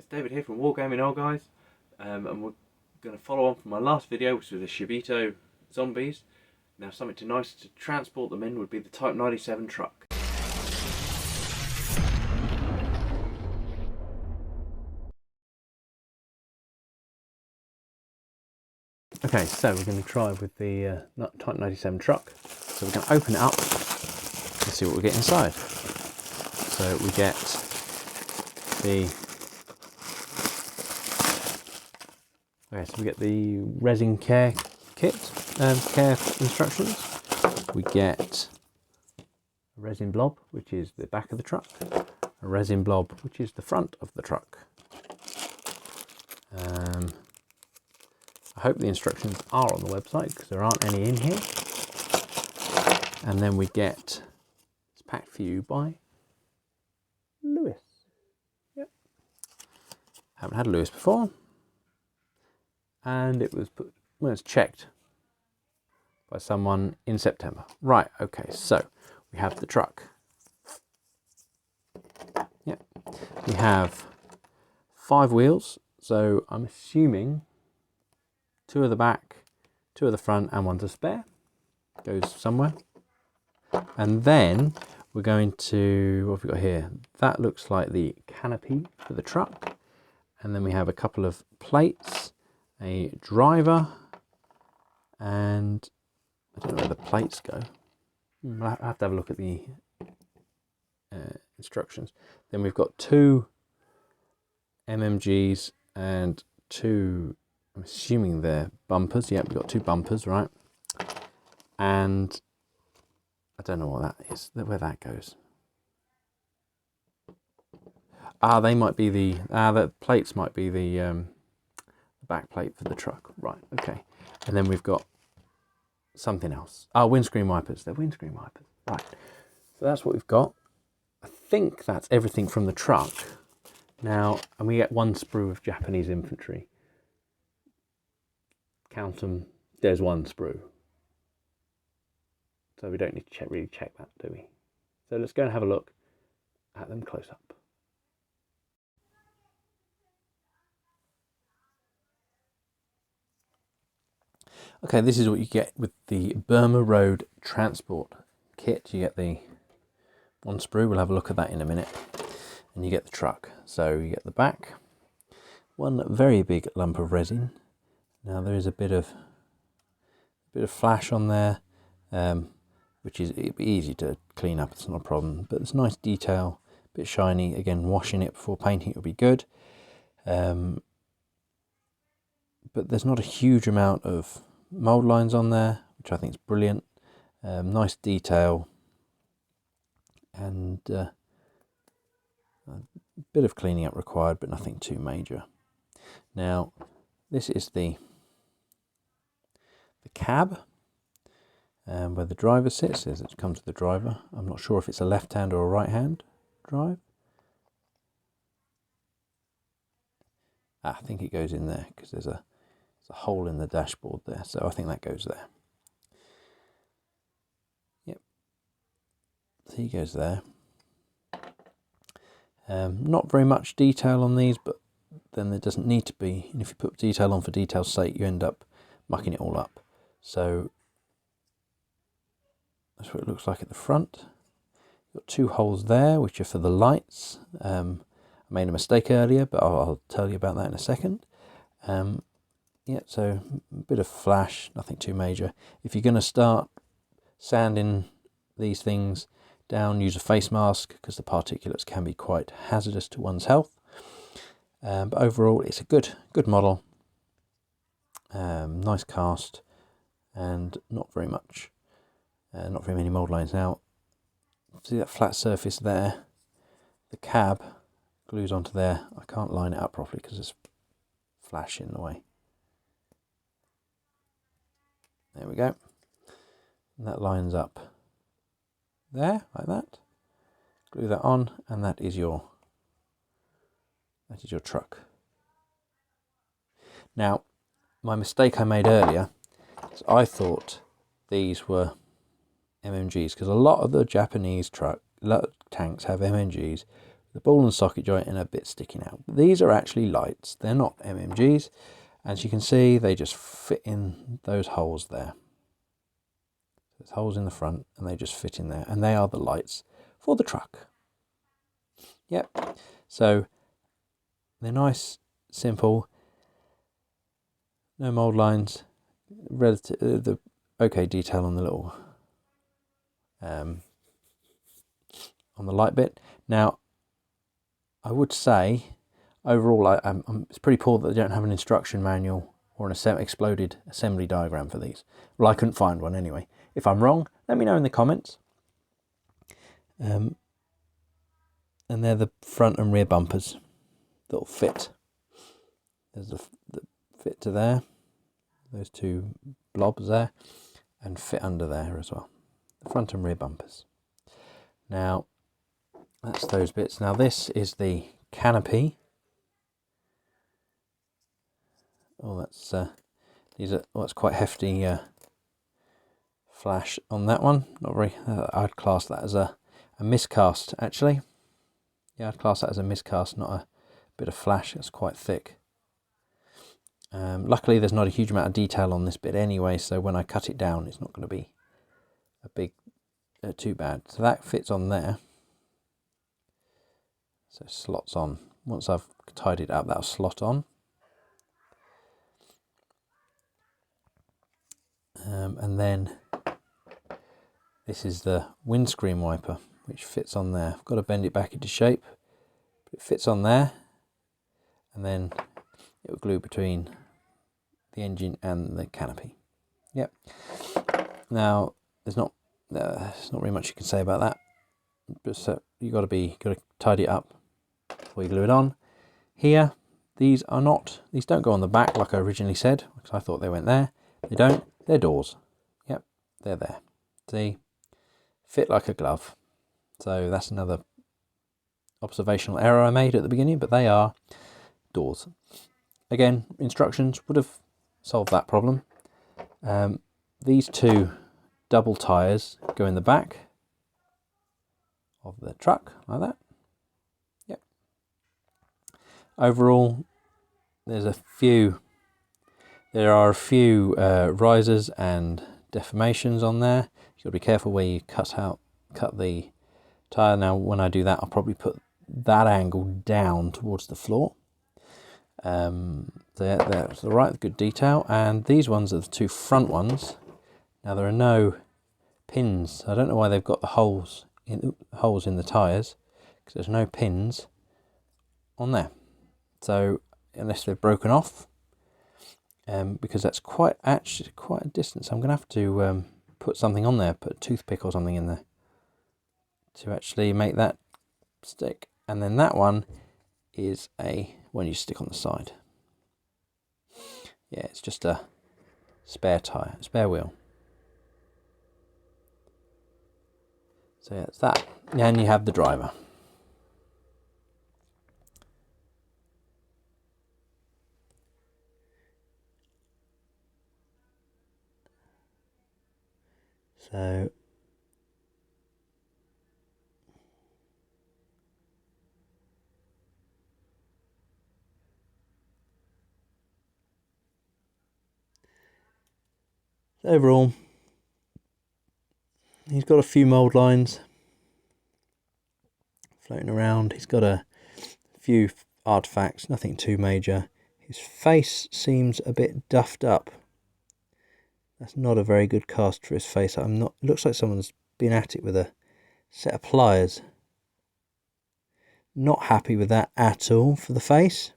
David here from Wargaming Old Guys, and we're going to follow on from my last video, which was the Shibito zombies. Now something nice to transport them in would be the Type 97 truck. Okay, so we're going to try with the Type 97 truck. So we're going to open it up and see what we get inside. So we get the resin care kit, care instructions. We get a resin blob, which is the back of the truck, a resin blob, which is the front of the truck. I hope the instructions are on the website because there aren't any in here. And then we get, it's packed for you by Lewis. Yep. Haven't had a Lewis before. And it was checked by someone in September. Right, okay, so we have the truck. Yep. We have 5 wheels, so I'm assuming 2 at the back, 2 at the front, and 1 to spare. Goes somewhere. And then we're going to, what have we got here? That looks like the canopy for the truck. And then we have a couple of plates, a driver, and I don't know where the plates go. I'll have to have a look at the instructions. Then we've got 2 MMGs and 2, I'm assuming they're bumpers. Yeah, we've got 2 bumpers, right? And I don't know what that is, where that goes. They might be the plates might be the back plate for the truck. Right, okay. And then we've got something else. Windscreen wipers. They're windscreen wipers. Right. So that's what we've got. I think that's everything from the truck. Now, and we get 1 sprue of Japanese infantry. Count them. There's 1 sprue. So we don't need to really check that, do we? So let's go and have a look at them close up. Okay, this is what you get with the Burma Road Transport kit. You get the 1 sprue, we'll have a look at that in a minute. And you get the truck. So you get the back, 1 very big lump of resin. Now there is a bit of flash on there, which is easy to clean up, it's not a problem. But it's nice detail, a bit shiny. Again, washing it before painting it will be good. But there's not a huge amount of mold lines on there, which I think is brilliant. Nice detail, and a bit of cleaning up required, but nothing too major. Now this is the cab, where the driver sits. As it comes to the driver, I'm not sure if it's a left hand or a right hand drive. I think it goes in there because there's a hole in the dashboard there, so I think that goes there. Yep, so he goes there. Not very much detail on these, but then there doesn't need to be, and if you put detail on for detail's sake, you end up mucking it all up. So that's what it looks like at the front. Got 2 holes there, which are for the lights. I made a mistake earlier, but I'll tell you about that in a second. Yeah, so a bit of flash, nothing too major. If you're going to start sanding these things down, use a face mask because the particulates can be quite hazardous to one's health. But overall, it's a good model. Nice cast, and not very many mold lines. Now, see that flat surface there? The cab glues onto there. I can't line it up properly because there's flash in the way. There we go. And that lines up there, like that. Glue that on, and that is your truck. Now, my mistake I made earlier is I thought these were MMGs, because a lot of the Japanese tanks have MMGs the ball and socket joint and a bit sticking out. These are actually lights. They're not MMGs. As you can see, they just fit in those holes there. There's holes in the front and they just fit in there, and they are the lights for the truck. Yep. So they're nice, simple, no mold lines, relative, the okay detail on the little on the light bit. Now, I would say overall, it's pretty poor that they don't have an instruction manual or an exploded assembly diagram for these. Well, I couldn't find one anyway. If I'm wrong, let me know in the comments. And they're the front and rear bumpers that'll fit. There's the fit to there, those two blobs there, and fit under there as well. The front and rear bumpers. Now, that's those bits. Now this is the canopy. Oh, that's that's quite hefty flash on that one. Not very. I'd class that as a miscast actually. Yeah, I'd class that as a miscast, not a bit of flash. It's quite thick. Luckily, there's not a huge amount of detail on this bit anyway, so when I cut it down, it's not going to be a big too bad. So that fits on there. So slots on. Once I've tied it up, that'll slot on. And then this is the windscreen wiper, which fits on there. I've got to bend it back into shape, but it fits on there, and then it will glue between the engine and the canopy. Yep. Now there's not really much you can say about that. But so you got to tidy it up before you glue it on. Here, these don't go on the back like I originally said, because I thought they went there. They don't. They're doors. Yep, they're there. See, fit like a glove. So that's another observational error I made at the beginning, but they are doors. Again, instructions would have solved that problem. These two double tyres go in the back of the truck like that. Yep. Overall, there are a few risers and deformations on there. You've got to be careful where you cut the tyre. Now, when I do that, I'll probably put that angle down towards the floor. That's the right, good detail. And these ones are the two front ones. Now, there are no pins. I don't know why they've got the holes in the tyres, because there's no pins on there. So unless they're broken off, because that's quite a distance, I'm going to have to put something on there, put a toothpick or something in there to actually make that stick. And then that one is one you stick on the side. Yeah, it's just a spare wheel. So yeah, it's that. And you have the driver. So overall, he's got a few mold lines floating around. He's got a few artifacts, nothing too major. His face seems a bit duffed up. That's not a very good cast for his face. It looks like someone's been at it with a set of pliers. Not happy with that at all for the face.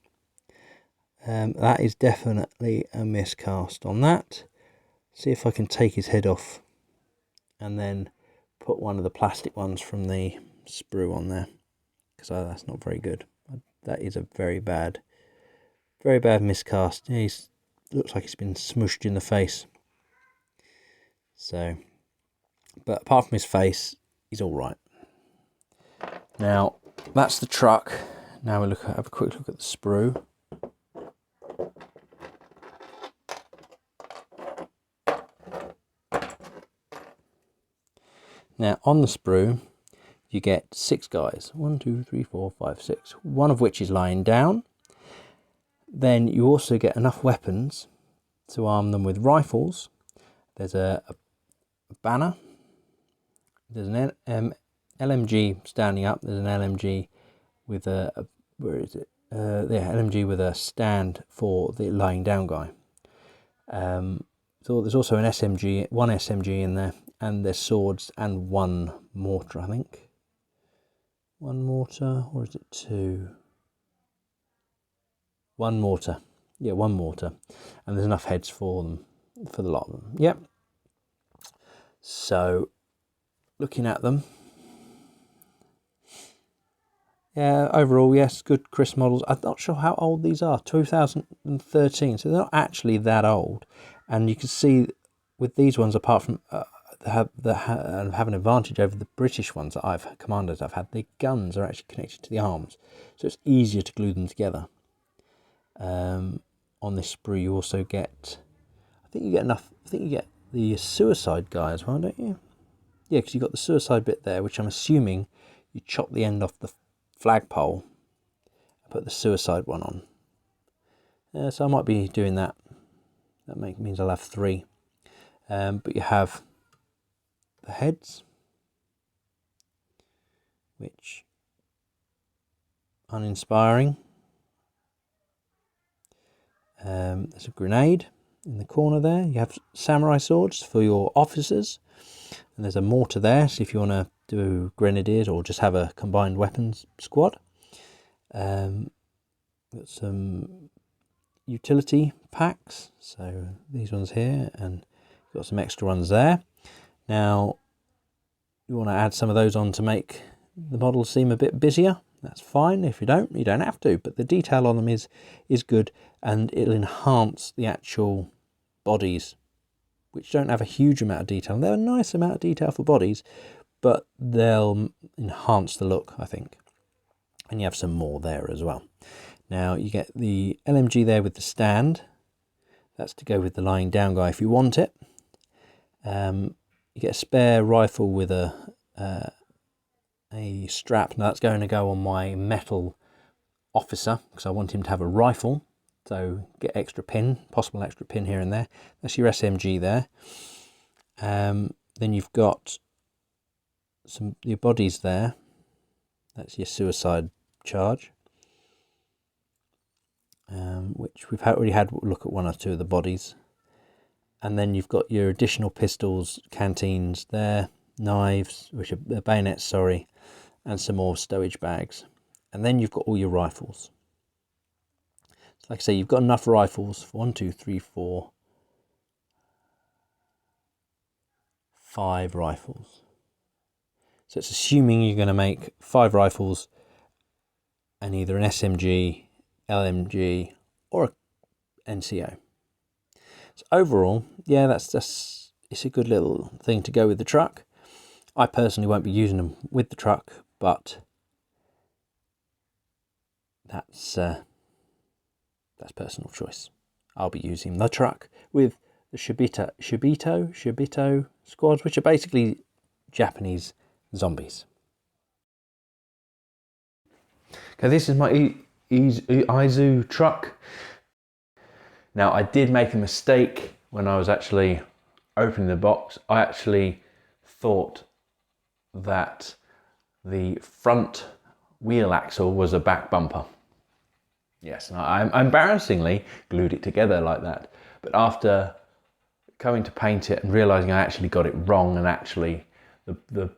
That is definitely a miscast on that. See if I can take his head off and then put one of the plastic ones from the sprue on there, because that's not very good. That is a very bad miscast. Yeah, looks like he's been smushed in the face. So, but apart from his face, he's all right. Now, that's the truck. Now we'll have a quick look at the sprue. Now, on the sprue, you get 6 guys. 1, 2, 3, 4, 5, 6. One of which is lying down. Then you also get enough weapons to arm them with rifles. There's a banner. There's an LMG standing up. There's an LMG with where is it? LMG with a stand for the lying down guy. So there's also an SMG, one SMG in there, and there's swords and 1 mortar, I think. 1 mortar, or is it 2? 1 mortar. Yeah, 1 mortar. And there's enough heads for them, for the lot of them. Yep. So, looking at them. Yeah, overall, yes, good crisp models. I'm not sure how old these are. 2013, so they're not actually that old. And you can see with these ones, apart from have an advantage over the British ones that commanders I've had, the guns are actually connected to the arms, so it's easier to glue them together. On this sprue, you also get, I think you get the suicide guy as well, don't you? Yeah, because you've got the suicide bit there, which I'm assuming you chop the end off the flagpole and put the suicide one on. So I might be doing that. That means I'll have 3. But you have the heads, which uninspiring. There's a grenade in the corner there. You have samurai swords for your officers, and there's a mortar there, so if you want to do grenadiers or just have a combined weapons squad. Got some utility packs, so these ones here, and got some extra ones there. Now you want to add some of those on to make the models seem a bit busier. That's fine. If you don't have to, but the detail on them is good, and it'll enhance the actual bodies, which don't have a huge amount of detail. They're a nice amount of detail for bodies, but they'll enhance the look, I think. And you have some more there as well. Now you get the LMG there with the stand. That's to go with the lying down guy if you want it. You get a spare rifle with a strap. Now that's going to go on my metal officer because I want him to have a rifle. So get extra pin, possible extra pin here and there. That's your SMG there. Then you've got your bodies there. That's your suicide charge, which we've already had a look at 1 or 2 of the bodies. And then you've got your additional pistols, canteens there, knives, which are bayonets, sorry, and some more stowage bags. And then you've got all your rifles. So like I say, you've got enough rifles for 1, 2, 3, 4, 5 rifles. So it's assuming you're going to make 5 rifles and either an SMG, LMG, or an NCO. So overall, yeah, it's a good little thing to go with the truck. I personally won't be using them with the truck, but that's personal choice. I'll be using the truck with the Shibito squads, which are basically Japanese zombies. Okay, this is my Izu truck. Now, I did make a mistake when I was actually opening the box. I actually thought that the front wheel axle was a back bumper. Yes, and I embarrassingly glued it together like that. But after coming to paint it and realising I actually got it wrong, and actually the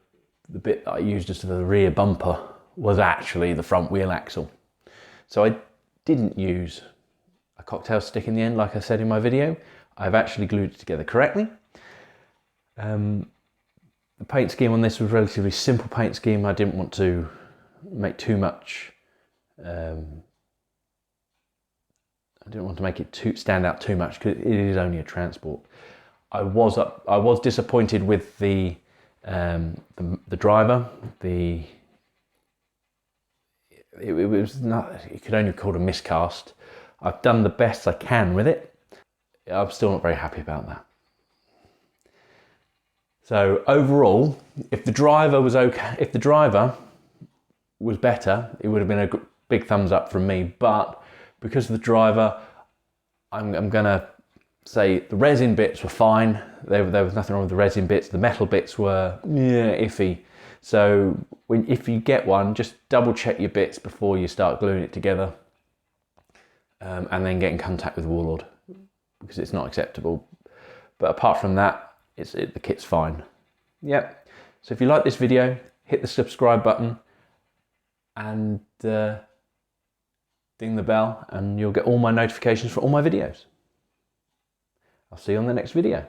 bit that I used as the rear bumper was actually the front wheel axle. So I didn't use a cocktail stick in the end, like I said in my video. I've actually glued it together correctly. The paint scheme on this was a relatively simple paint scheme. I didn't want to make too much. I didn't want to make it stand out too much because it is only a transport. I was disappointed with the driver. It was not. It could only be called a miscast. I've done the best I can with it. I'm still not very happy about that. So overall, if the driver was okay, if the driver was better, it would have been a big thumbs up from me. But because of the driver, I'm gonna say the resin bits were fine. There was nothing wrong with the resin bits. The metal bits were iffy. So if you get one, just double check your bits before you start gluing it together, and then get in contact with Warlord, because it's not acceptable. But apart from that, the kit's fine. Yep. So if you like this video, hit the subscribe button and ding the bell, and you'll get all my notifications for all my videos. I'll see you on the next video.